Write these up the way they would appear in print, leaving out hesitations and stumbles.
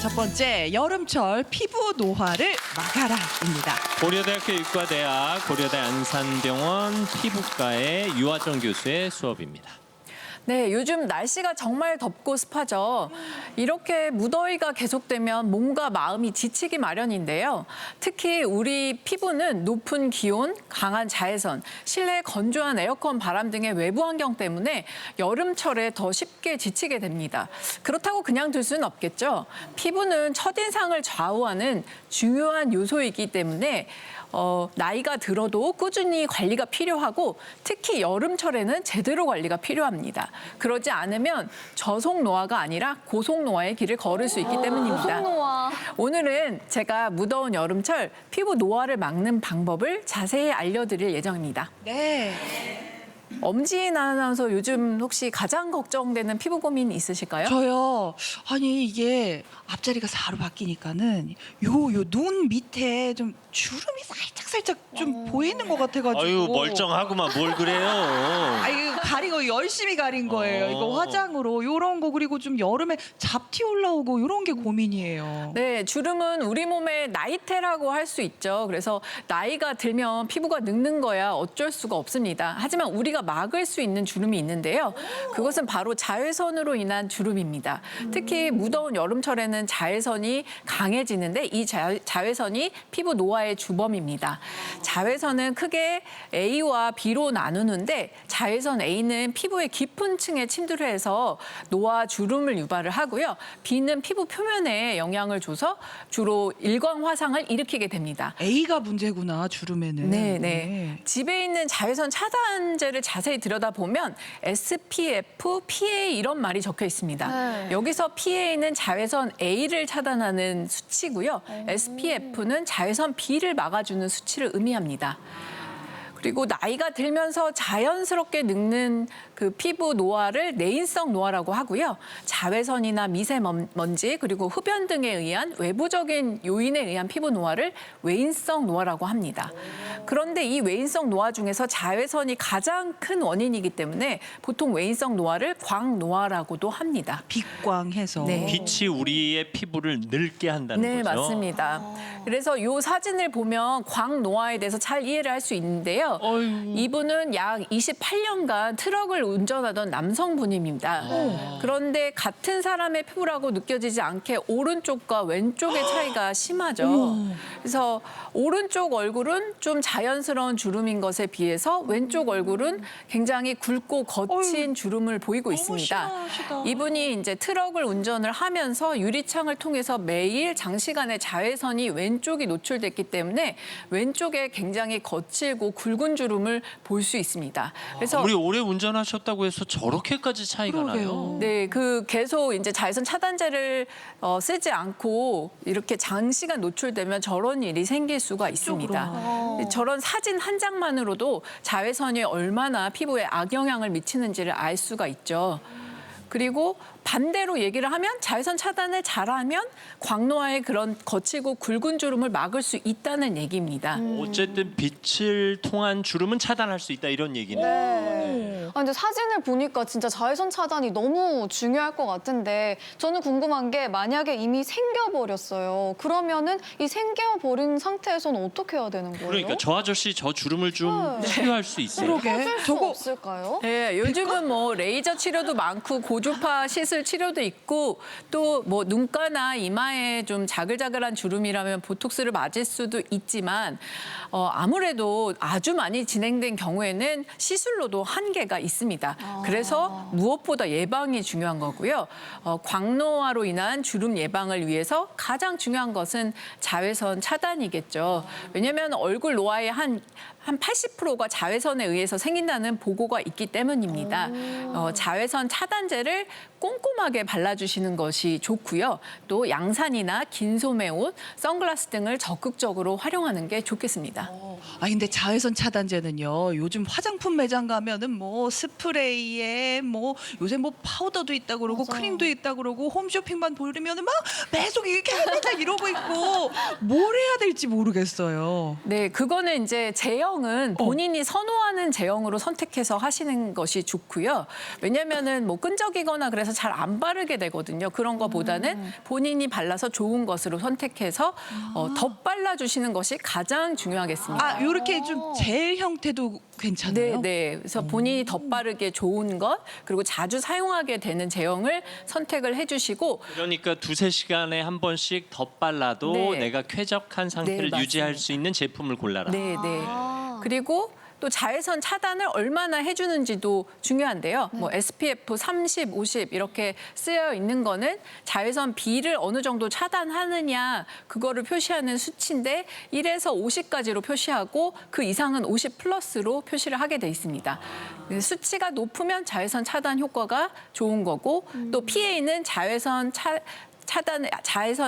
첫 번째, 여름철 피부 노화를 막아라입니다. 고려대학교 의과대학 고려대 안산병원 피부과의 유아정 교수의 수업입니다. 네, 요즘 날씨가 정말 덥고 습하죠. 이렇게 무더위가 계속되면 몸과 마음이 지치기 마련인데요. 특히 우리 피부는 높은 기온, 강한 자외선, 실내 건조한 에어컨 바람 등의 외부 환경 때문에 여름철에 더 쉽게 지치게 됩니다. 그렇다고 그냥 둘 수는 없겠죠. 피부는 첫인상을 좌우하는 중요한 요소이기 때문에 나이가 들어도 꾸준히 관리가 필요하고 특히 여름철에는 제대로 관리가 필요합니다. 그러지 않으면 저속 노화가 아니라 고속 노화의 길을 걸을 수 있기 때문입니다. 고속노화. 오늘은 제가 무더운 여름철 피부 노화를 막는 방법을 자세히 알려드릴 예정입니다. 네. 엄지인 아나운서 요즘 혹시 가장 걱정되는 피부 고민 있으실까요? 저요. 아니 이게 앞자리가 4로 바뀌니까는 요 눈 밑에 좀 주름이 살짝 좀 보이는 것 같아가지고. 아유 멀쩡하구만 뭘 그래요. 아유 가리고 열심히 가린 거예요. 이거 화장으로 요런 거 그리고 좀 여름에 잡티 올라오고 요런 게 고민이에요. 네, 주름은 우리 몸의 나이테라고 할 수 있죠. 그래서 나이가 들면 피부가 늙는 거야 어쩔 수가 없습니다. 하지만 우리가 막을 수 있는 주름이 있는데요. 그것은 바로 자외선으로 인한 주름입니다. 특히 무더운 여름철에는 자외선이 강해지는데 이 자외선이 피부 노화의 주범입니다. 자외선은 크게 A와 B로 나누는데 자외선 A는 피부의 깊은 층에 침투를 해서 노화 주름을 유발을 하고요. B는 피부 표면에 영향을 줘서 주로 일광 화상을 일으키게 됩니다. A가 문제구나 주름에는. 네. 집에 있는 자외선 차단제를 자세히 들여다보면 SPF, PA 이런 말이 적혀 있습니다. 네. 여기서 PA는 자외선 A를 차단하는 수치고요. SPF는 자외선 B를 막아주는 수치를 의미합니다. 그리고 나이가 들면서 자연스럽게 늙는 그 피부 노화를 내인성 노화라고 하고요. 자외선이나 미세먼지 그리고 흡연 등에 의한 외부적인 요인에 의한 피부 노화를 외인성 노화라고 합니다. 그런데 이 외인성 노화 중에서 자외선이 가장 큰 원인이기 때문에 보통 외인성 노화를 광노화라고도 합니다. 빛광해서. 네. 빛이 우리의 피부를 늙게 한다는 네, 거죠. 맞습니다. 그래서 이 사진을 보면 광노화에 대해서 잘 이해를 할 수 있는데요. 이분은 약 28년간 트럭을 운전하던 남성분입니다. 그런데 같은 사람의 피부라고 느껴지지 않게 오른쪽과 왼쪽의 차이가 심하죠. 그래서 오른쪽 얼굴은 좀 자연스러운 주름인 것에 비해서 왼쪽 얼굴은 굉장히 굵고 거친 주름을 보이고 있습니다. 심하시다. 이분이 이제 트럭을 운전을 하면서 유리창을 통해서 매일 장시간의 자외선이 왼쪽이 노출됐기 때문에 왼쪽에 굉장히 거칠고 굵은 주름을 볼 수 있습니다. 그래서 우리 오래 운전하셨다고 해서 저렇게까지 차이가 그러게요. 나요? 네, 계속 이제 자외선 차단제를 쓰지 않고 이렇게 장시간 노출되면 저런 일이 생길 수가 있습니다. 저런 사진 한 장만으로도 자외선이 얼마나 피부에 악영향을 미치는지를 알 수가 있죠. 그리고 반대로 얘기를 하면 자외선 차단을 잘하면 광노화의 그런 거칠고 굵은 주름을 막을 수 있다는 얘기입니다. 어쨌든 빛을 통한 주름은 차단할 수 있다 이런 얘기네요. 네. 근데 사진을 보니까 진짜 자외선 차단이 너무 중요할 것 같은데 저는 궁금한 게 만약에 이미 생겨버렸어요. 그러면은 이 생겨버린 상태에서는 어떻게 해야 되는 거예요? 그러니까 저 아저씨 저 주름을 좀 네. 치료할 수 있어요. 그러게. 해줄 수 저거 없을까요? 네, 요즘은 뭐 레이저 치료도 많고 고주파 시술 치료도 있고 또 뭐 눈가나 이마에 좀 자글자글한 주름이라면 보톡스를 맞을 수도 있지만 아무래도 아주 많이 진행된 경우에는 시술로도 한계가 있습니다. 그래서 무엇보다 예방이 중요한 거고요. 광노화로 인한 주름 예방을 위해서 가장 중요한 것은 자외선 차단이겠죠. 왜냐하면 얼굴 노화의 한 80%가 자외선에 의해서 생긴다는 보고가 있기 때문입니다. 자외선 차단제를 꼼꼼하게 발라주시는 것이 좋고요. 또 양산이나 긴 소매 옷, 선글라스 등을 적극적으로 활용하는 게 좋겠습니다. 아 근데 자외선 차단제는요. 요즘 화장품 매장 가면은 뭐 스프레이에 뭐 요새 뭐 파우더도 있다 그러고 맞아요. 크림도 있다 그러고 홈쇼핑만 보려면은 막 계속 이렇게 맨날 이러고 있고 뭘 해야 될지 모르겠어요. 네, 그거는 이제 제형은 본인이 선호하는 제형으로 선택해서 하시는 것이 좋고요. 왜냐면은 뭐 끈적이거나 그래서 잘 안 바르게 되거든요. 그런 거보다는 본인이 발라서 좋은 것으로 선택해서 덧발라 주시는 것이 가장 중요하겠습니다. 아, 요렇게 좀 젤 형태도 괜찮아요? 네. 그래서 본인이 덧바르게 좋은 것 그리고 자주 사용하게 되는 제형을 선택을 해주시고 그러니까 2-3시간에 한 번씩 덧발라도 네. 내가 쾌적한 상태를 네, 유지할 맞습니다. 수 있는 제품을 골라라. 네. 그리고 또 자외선 차단을 얼마나 해주는지도 중요한데요. 뭐 SPF 30, 50 이렇게 쓰여 있는 거는 자외선 B를 어느 정도 차단하느냐 그거를 표시하는 수치인데 1에서 50까지로 표시하고 그 이상은 50 플러스로 표시를 하게 돼 있습니다. 수치가 높으면 자외선 차단 효과가 좋은 거고 또 PA는 자외선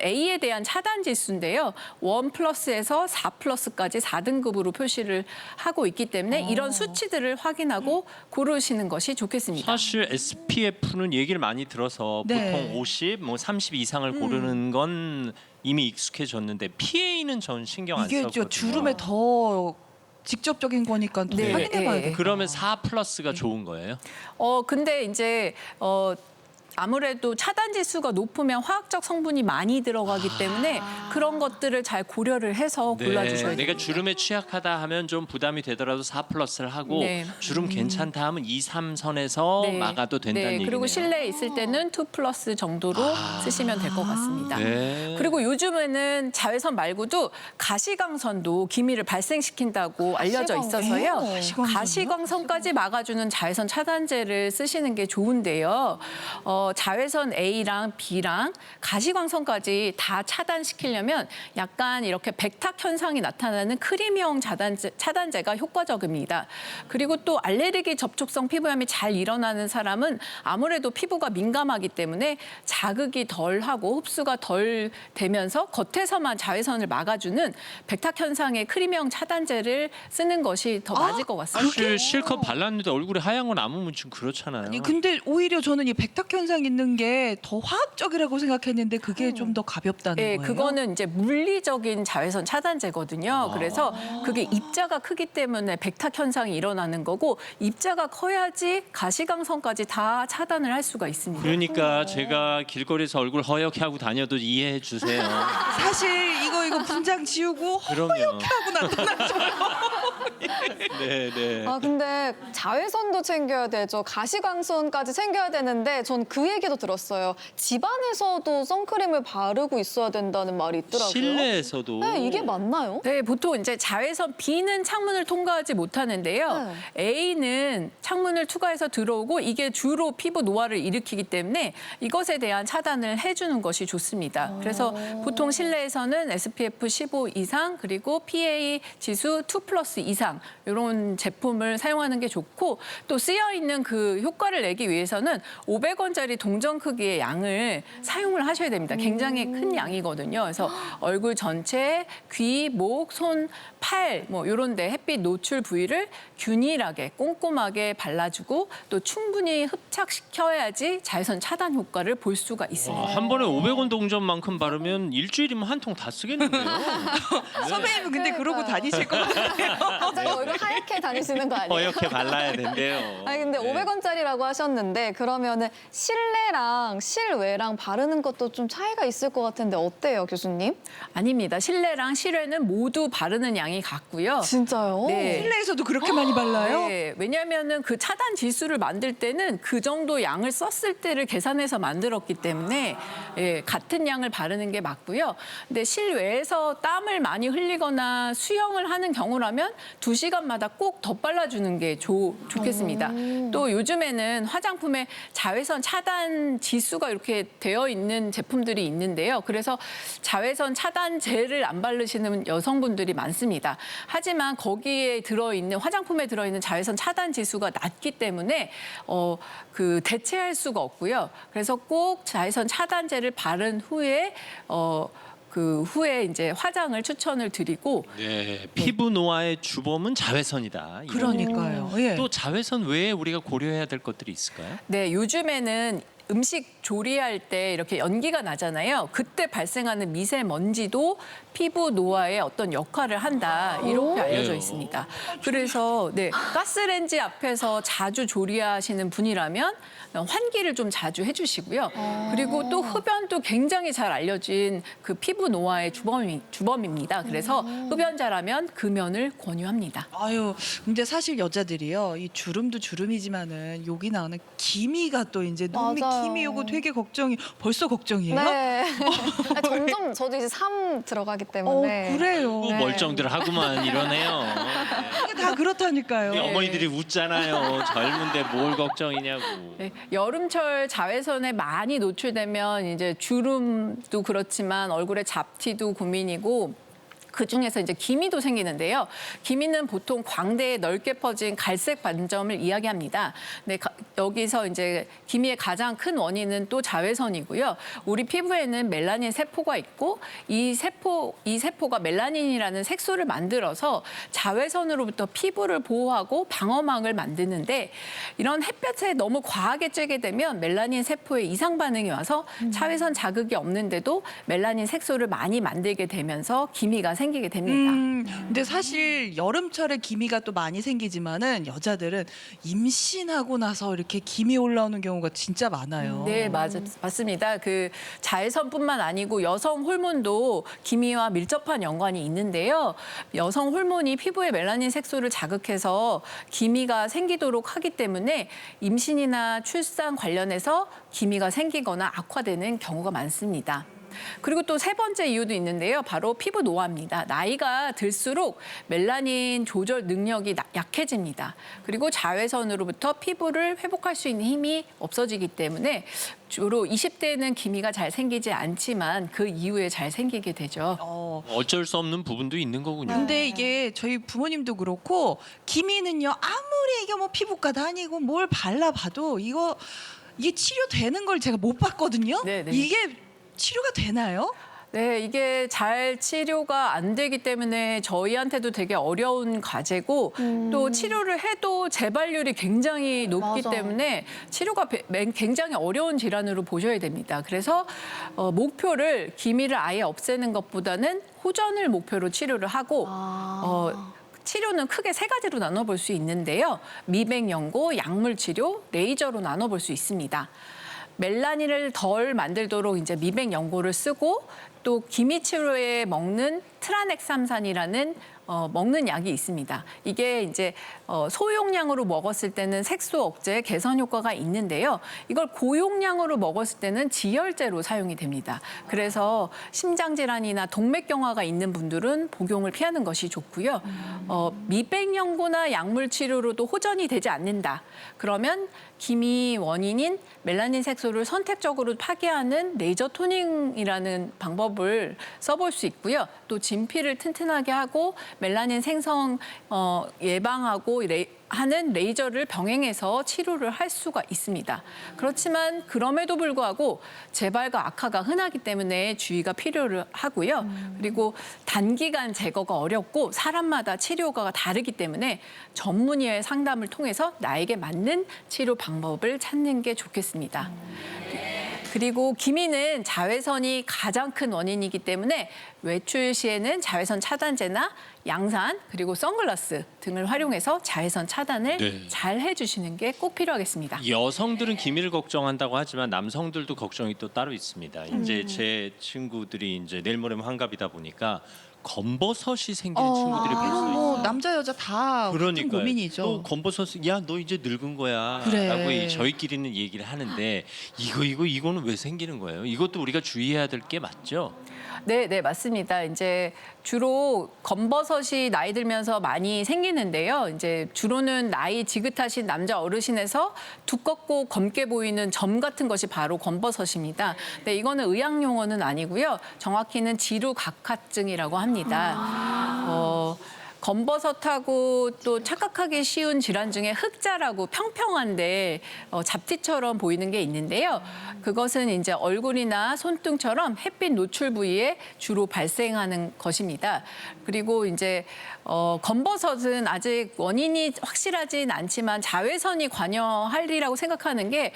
A에 대한 차단 지수인데요. 1+에서 4+까지 4등급으로 표시를 하고 있기 때문에 이런 수치들을 확인하고 고르시는 것이 좋겠습니다. 사실 SPF는 얘기를 많이 들어서 네. 보통 50, 뭐 30 이상을 고르는 건 이미 익숙해졌는데 PA는 전 신경 안 이게 썼거든요. 저 주름에 더 직접적인 거니까 더 네, 확인해봐야겠다. 네. 그러면 4+가 좋은 거예요? 근데 이제 아무래도 차단 지수가 높으면 화학적 성분이 많이 들어가기 때문에 그런 것들을 잘 고려를 해서 골라주셔야 돼요. 내가 주름에 취약하다 하면 좀 부담이 되더라도 4+를 하고 네. 주름 괜찮다 하면 2, 3선에서 막아도 된다는 얘기네요. 그리고 실내에 있을 때는 2+ 정도로 쓰시면 될 것 같습니다. 네. 그리고 요즘에는 자외선 말고도 가시광선도 기미를 발생시킨다고 알려져 있어서요. 가시광선이요? 가시광선까지 막아주는 자외선 차단제를 쓰시는 게 좋은데요. 자외선 A랑 B랑 가시광선까지 다 차단시키려면 약간 이렇게 백탁 현상이 나타나는 크림형 차단제가 효과적입니다. 그리고 또 알레르기 접촉성 피부염이 잘 일어나는 사람은 아무래도 피부가 민감하기 때문에 자극이 덜하고 흡수가 덜 되면서 겉에서만 자외선을 막아주는 백탁 현상의 크림형 차단제를 쓰는 것이 더 맞을 것 같습니다. 사실 실컷 발랐는데 얼굴에 하얀 거 남으면 좀 그렇잖아요. 아니, 근데 오히려 저는 이 백탁 현상 있는 게 더 화학적이라고 생각했는데 그게 좀 더 가볍다는 네, 거예요? 그거는 이제 물리적인 자외선 차단제거든요. 그래서 그게 입자가 크기 때문에 백탁 현상이 일어나는 거고 입자가 커야지 가시광선까지 다 차단을 할 수가 있습니다. 그러니까 제가 길거리에서 얼굴 허옇게 하고 다녀도 이해해 주세요. 사실 이거 분장 지우고 그럼요. 하고 나타났어요. 네. 아 근데 자외선도 챙겨야 되죠. 가시광선까지 챙겨야 되는데 전 그 얘기도 들었어요. 집안에서도 선크림을 바르고 있어야 된다는 말이 있더라고요. 실내에서도. 네, 이게 맞나요? 네, 보통 이제 자외선 B는 창문을 통과하지 못하는데요. A는 창문을 투과해서 들어오고 이게 주로 피부 노화를 일으키기 때문에 이것에 대한 차단을 해주는 것이 좋습니다. 그래서 보통 실내에서는 SPF 15 이상 그리고 PA 지수 2+ 이상 이런 제품을 사용하는 게 좋고 또 쓰여 있는 그 효과를 내기 위해서는 500원짜리 동전 크기의 양을 사용을 하셔야 됩니다. 굉장히 큰 양이거든요. 그래서 얼굴 전체, 귀, 목, 손, 팔 뭐 이런 데 햇빛 노출 부위를 균일하게 꼼꼼하게 발라주고 또 충분히 흡착시켜야지 자외선 차단 효과를 볼 수가 있습니다. 한 번에 500원 동전만큼 바르면 일주일이면 한 통 다 쓰겠는데요. 선배님은 근데 그러고 다니실 것 같아요. 갑자기 얼굴 하얗게 다니시는 거 아니에요? 허옇게 발라야 된대요. 아니 근데 네. 500원짜리라고 하셨는데 그러면은 실내랑 실외랑 바르는 것도 좀 차이가 있을 것 같은데 어때요, 교수님? 아닙니다. 실내랑 실외는 모두 바르는 양이 같고요. 진짜요? 네. 실내에서도 그렇게 많이 발라요? 네, 왜냐하면은 그 차단 지수를 만들 때는 그 정도 양을 썼을 때를 계산해서 만들었기 때문에 같은 양을 바르는 게 맞고요. 근데 실외에서 땀을 많이 흘리거나 수영을 하는 경우라면 2시간마다 꼭 덧발라주는 게 좋겠습니다. 또 요즘에는 화장품에 자외선 차단 지수가 이렇게 되어 있는 제품들이 있는데요. 그래서 자외선 차단제를 안 바르시는 여성분들이 많습니다. 하지만 거기에 들어있는 화장품에 들어있는 자외선 차단 지수가 낮기 때문에 그 대체할 수가 없고요. 그래서 꼭 자외선 차단제를 바른 후에 그 후에 이제 화장을 추천을 드리고 네, 피부 노화의 주범은 자외선이다. 그러니까요. 예. 또 자외선 외에 우리가 고려해야 될 것들이 있을까요? 네, 요즘에는 음식 조리할 때 이렇게 연기가 나잖아요. 그때 발생하는 미세먼지도 피부 노화에 어떤 역할을 한다 이렇게 알려져 있습니다. 그래서 네, 가스레인지 앞에서 자주 조리하시는 분이라면 환기를 좀 자주 해주시고요. 그리고 또 흡연도 굉장히 잘 알려진 그 피부 노화의 주범입니다. 그래서 흡연자라면 금연을 권유합니다. 아유, 근데 사실 여자들이요, 이 주름도 주름이지만은 여기 나오는 기미가 또 이제 눈밑 맞아요. 기미 요거 되게 걱정이 벌써 걱정이에요? 네. 점점 저도 이제 3 들어가기 때문에. 그래요. 또 멀쩡들 하구만 이러네요. 이게 다 그렇다니까요. 우리 어머니들이 웃잖아요. 젊은데 뭘 걱정이냐고. 네, 여름철 자외선에 많이 노출되면 이제 주름도 그렇지만 얼굴에 잡티도 고민이고 그중에서 이제 기미도 생기는데요. 기미는 보통 광대에 넓게 퍼진 갈색 반점을 이야기합니다. 네, 여기서 이제 기미의 가장 큰 원인은 또 자외선이고요. 우리 피부에는 멜라닌 세포가 있고 이 세포가 멜라닌이라는 색소를 만들어서 자외선으로부터 피부를 보호하고 방어막을 만드는데 이런 햇볕에 너무 과하게 쬐게 되면 멜라닌 세포에 이상 반응이 와서 자외선 자극이 없는데도 멜라닌 색소를 많이 만들게 되면서 기미가 생기게 됩니다. 근데 사실 여름철에 기미가 또 많이 생기지만은 여자들은 임신하고 나서 이렇게 기미 올라오는 경우가 진짜 많아요. 네, 맞습니다. 그 자외선뿐만 아니고 여성 호르몬도 기미와 밀접한 연관이 있는데요. 여성 호르몬이 피부의 멜라닌 색소를 자극해서 기미가 생기도록 하기 때문에 임신이나 출산 관련해서 기미가 생기거나 악화되는 경우가 많습니다. 그리고 또 세 번째 이유도 있는데요. 바로 피부 노화입니다. 나이가 들수록 멜라닌 조절 능력이 약해집니다. 그리고 자외선으로부터 피부를 회복할 수 있는 힘이 없어지기 때문에 주로 20대에는 기미가 잘 생기지 않지만 그 이후에 잘 생기게 되죠. 어쩔 수 없는 부분도 있는 거군요. 근데 이게 저희 부모님도 그렇고 기미는요, 아무리 이게 뭐 피부과 다니고 뭘 발라봐도 이게 치료되는 걸 제가 못 봤거든요. 네네. 이게 치료가 되나요? 네, 이게 잘 치료가 안 되기 때문에 저희한테도 되게 어려운 과제고 또 치료를 해도 재발률이 굉장히 높기 맞아. 때문에 치료가 굉장히 어려운 질환으로 보셔야 됩니다. 그래서 목표를 기미를 아예 없애는 것보다는 호전을 목표로 치료를 하고 치료는 크게 세 가지로 나눠볼 수 있는데요. 미백 연고, 약물 치료, 레이저로 나눠볼 수 있습니다. 멜라닌을 덜 만들도록 이제 미백 연고를 쓰고 또 기미 치료에 먹는 트라넥삼산이라는 먹는 약이 있습니다. 이게 이제 소용량으로 먹었을 때는 색소 억제, 개선 효과가 있는데요. 이걸 고용량으로 먹었을 때는 지혈제로 사용이 됩니다. 그래서 심장 질환이나 동맥경화가 있는 분들은 복용을 피하는 것이 좋고요. 미백 연고나 약물 치료로도 호전이 되지 않는다. 그러면 기미 원인인 멜라닌 색소를 선택적으로 파괴하는 레이저 토닝이라는 방법을 써볼 수 있고요. 또 진피를 튼튼하게 하고 멜라닌 생성 예방하고 하는 레이저를 병행해서 치료를 할 수가 있습니다. 그렇지만 그럼에도 불구하고 재발과 악화가 흔하기 때문에 주의가 필요를 하고요. 그리고 단기간 제거가 어렵고 사람마다 치료가 다르기 때문에 전문의의 상담을 통해서 나에게 맞는 치료 방법을 찾는 게 좋겠습니다. 그리고 기미는 자외선이 가장 큰 원인이기 때문에 외출 시에는 자외선 차단제나 양산 그리고 선글라스 등을 활용해서 자외선 차단을 네. 잘 해주시는 게 꼭 필요하겠습니다. 여성들은 기미를 걱정한다고 하지만 남성들도 걱정이 또 따로 있습니다. 이제 제 친구들이 이제 내일 모레면 환갑이다 보니까 검버섯이 생기는 친구들이 벌써 있어요. 뭐 남자 여자 다 같은 그러니까 고민이죠. 너 검버섯 야너 이제 늙은 거야 그래. 라고 저희끼리는 얘기를 하는데 이거는 왜 생기는 거예요? 이것도 우리가 주의해야 될 게 맞죠? 네, 맞습니다. 이제 주로 검버섯이 나이 들면서 많이 생기는데요. 이제 주로는 나이 지긋하신 남자 어르신에서 두껍고 검게 보이는 점 같은 것이 바로 검버섯입니다. 네, 이거는 의학 용어는 아니고요. 정확히는 지루각화증이라고 합니다. 검버섯하고 또 착각하기 쉬운 질환 중에 흑자라고 평평한데 잡티처럼 보이는 게 있는데요. 그것은 이제 얼굴이나 손등처럼 햇빛 노출 부위에 주로 발생하는 것입니다. 그리고 이제 검버섯은 아직 원인이 확실하진 않지만 자외선이 관여하리라고 생각하는 게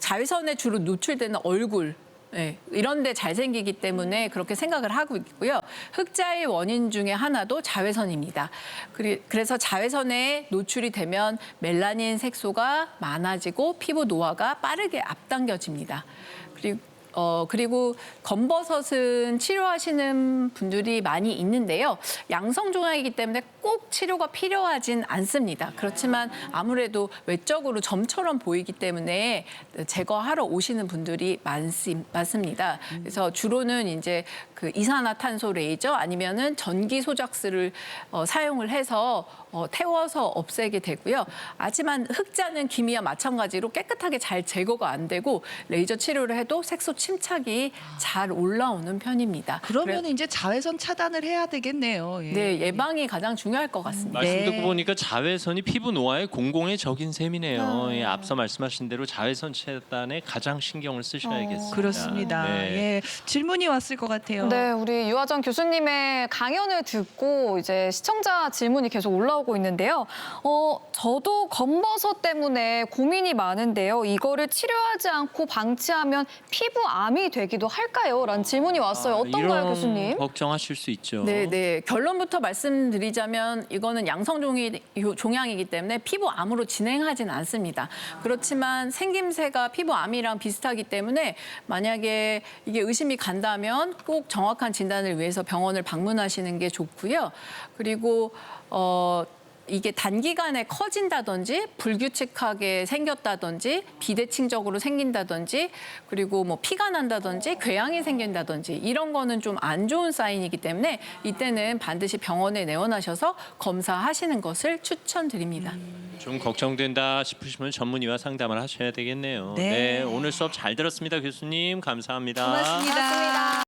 자외선에 주로 노출되는 얼굴 네, 이런 데 잘생기기 때문에 그렇게 생각을 하고 있고요. 흑자의 원인 중에 하나도 자외선입니다. 그래서 자외선에 노출이 되면 멜라닌 색소가 많아지고 피부 노화가 빠르게 앞당겨집니다. 그리고 검버섯은 치료하시는 분들이 많이 있는데요. 양성 종양이기 때문에 꼭 치료가 필요하진 않습니다. 그렇지만 아무래도 외적으로 점처럼 보이기 때문에 제거하러 오시는 분들이 많습니다. 그래서 주로는 이제 그 이산화탄소 레이저 아니면은 전기 소작스를 사용을 해서 태워서 없애게 되고요. 하지만 흑자는 기미와 마찬가지로 깨끗하게 잘 제거가 안 되고 레이저 치료를 해도 색소 침착이 잘 올라오는 편입니다. 그러면 이제 자외선 차단을 해야 되겠네요. 예. 네, 예방이 가장 중요할 것 같습니다. 말씀 네. 듣고 보니까 자외선이 피부 노화의 공공의 적인 셈이네요. 예, 앞서 말씀하신 대로 자외선 차단에 가장 신경을 쓰셔야겠습니다. 그렇습니다. 네. 예, 질문이 왔을 것 같아요. 네, 우리 유하정 교수님의 강연을 듣고 이제 시청자 질문이 계속 올라오고 있는데요. 저도 검버섯 때문에 고민이 많은데요. 이거를 치료하지 않고 방치하면 피부암이 되기도 할까요? 라는 질문이 왔어요. 어떤가요, 이런 교수님? 걱정하실 수 있죠. 네. 결론부터 말씀드리자면 이거는 양성 종양이기 때문에 피부암으로 진행하진 않습니다. 그렇지만 생김새가 피부암이랑 비슷하기 때문에 만약에 이게 의심이 간다면 꼭 정확한 진단을 위해서 병원을 방문하시는 게 좋고요. 그리고 이게 단기간에 커진다든지 불규칙하게 생겼다든지 비대칭적으로 생긴다든지 그리고 뭐 피가 난다든지 궤양이 생긴다든지 이런 거는 좀 안 좋은 사인이기 때문에 이때는 반드시 병원에 내원하셔서 검사하시는 것을 추천드립니다. 좀 걱정된다 싶으시면 전문의와 상담을 하셔야 되겠네요. 네. 오늘 수업 잘 들었습니다, 교수님. 감사합니다. 고맙습니다.